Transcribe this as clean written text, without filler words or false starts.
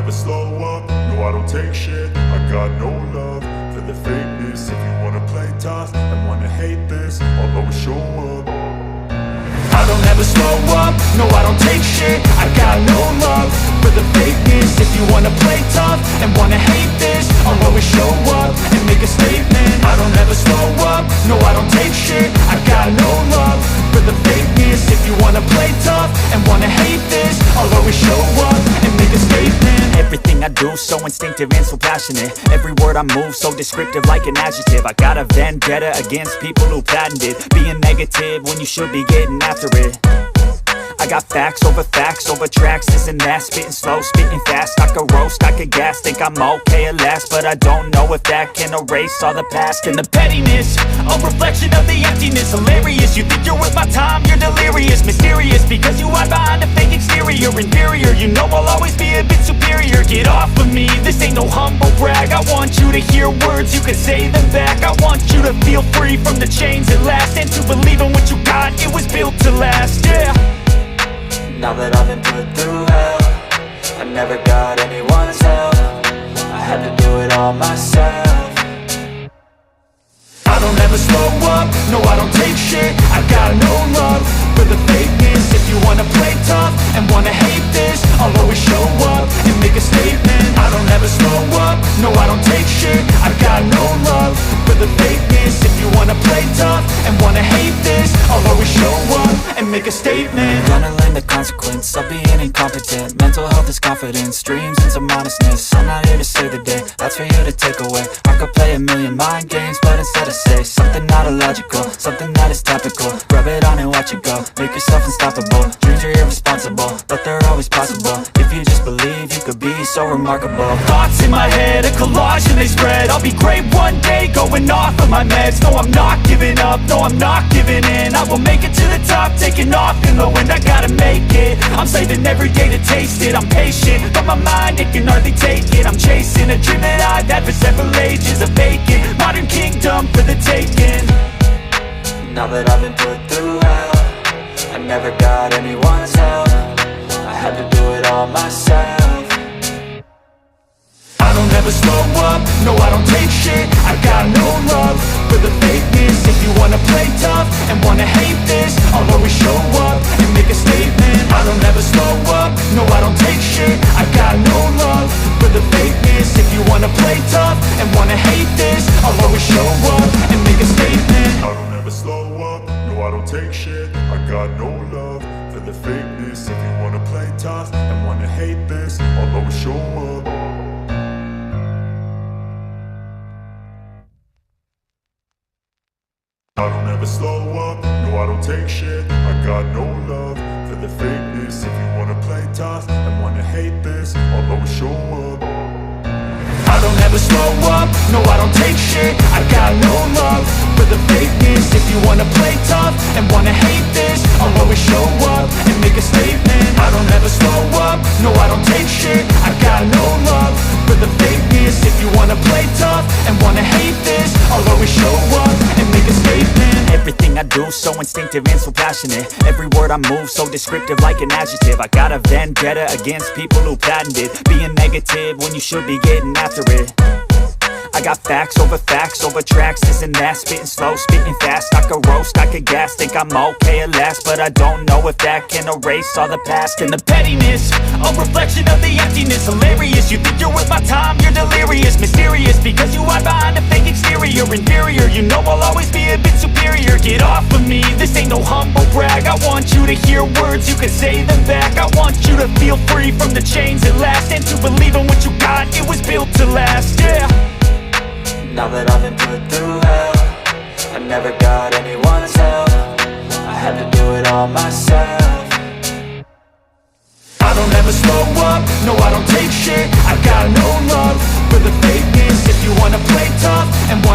never slow up, no I don't take shit. I got no love for the fakeness. If you wanna play tough and wanna hate this, I'll always show up. I don't ever slow up, no I don't take shit. I got no love for the fakeness. If you wanna play tough and wanna hate this, I'll always show up and make a statement. I don't ever slow up, no I don't take shit. I got no love for the fakeness. If you wanna play tough and wanna hate this, I'll always show up and make a statement. Everything I do so instinctive and so passionate. Every word I move so descriptive like an adjective. I got a vendetta against people who patented being negative when you should be getting after it. I got facts over tracks, this and that. Spitting slow, spitting fast. I could roast, I could gas. Think I'm okay at last, but I don't know if that can erase all the past. And the pettiness, a reflection of the emptiness. Hilarious, you think you're worth my time, you're delirious. Mysterious, because you hide behind a fake exterior. Inferior, you know I'll always be a bit superior. Get off of me, this ain't no humble brag. I want you to hear words, you can say them back. I want you to feel free from the chains at last, and to believe in what you got, it was built to last, yeah. Now that I've been put through hell, I never got anyone's help. I had to do it all myself. I don't ever slow up, no I don't take shit. I got no love for the fakeness. If you wanna play tough and wanna hate this, I'll always show up and make a statement. I don't ever slow up, no I don't take shit. I got no love for the fakeness. If you wanna play tough and wanna hate this, I'll always show up and make a statement. Gonna learn the consequence of being incompetent. Mental health is confidence, dreams and some honestness. I'm not here to save the day, that's for you to take away. I could play a million mind games, but instead I say something not illogical, something that is topical. Rub it on and watch it go, make yourself unstoppable. Dreams are irresponsible, but they're always possible. If you just believe, you could be so remarkable. Thoughts in my head, a collage and they spread. I'll be great one day, going off of my meds. No, I'm not giving up, no, I'm not giving in. I will make it to the top, taking off in the wind. I gotta make it, I'm saving every day to taste it. I'm patient, but my mind, it can hardly take it. I'm chasing a dream that I've had for several ages. A vacant, modern kingdom for the taking. Now that I've been put through hell, I never got anyone's help. I had to do it all myself. I don't ever slow up, no I don't take shit. I got no love for the fakeness. If you wanna play tough and wanna hate this, I'll always show up and make a statement. I don't ever slow up, no I don't take shit. I got no love for the fakeness. If you wanna play tough and wanna hate this, I'll always show up and make a statement. I don't ever slow up, no I don't take shit. I got no love for the fakeness. If you wanna play tough and wanna hate this, I'll always show up. I don't ever slow up, no I don't take shit. I got no love for the fakeness. If you wanna play tough and wanna hate this, I'll always show up. I don't ever slow up, no I don't take shit. I got no love for the fakeness. If you wanna play tough and wanna hate this, I'll always show up and make a statement. I don't ever slow up, no I don't take shit. I got no love for the fakeness. If you wanna play tough and wanna hate this, I'll always show up and make a statement. Everything I do so instinctive and so passionate. Every word I move so descriptive like an adjective. I got a vendetta against people who patented being negative when you should be getting after it. I got facts over tracks, this and that. Spitting slow, spitting fast. I could roast, I could gas. Think I'm okay at last, but I don't know if that can erase all the past. And the pettiness, a reflection of the emptiness. Hilarious, you think you're worth my time, you're delirious. Mysterious, because you hide behind a fake exterior. Inferior, you know I'll always be a bit superior. Get off of me, this ain't no humble brag. I want you to hear words, you can say them back. I want you to feel free from the chains at last, and to believe in what you got, it was built to last, yeah. Now that I've been put through hell, I never got anyone's help. I had to do it all myself. I don't ever slow up, no I don't take shit. I got no love for the fakeness. If you wanna play tough and wanna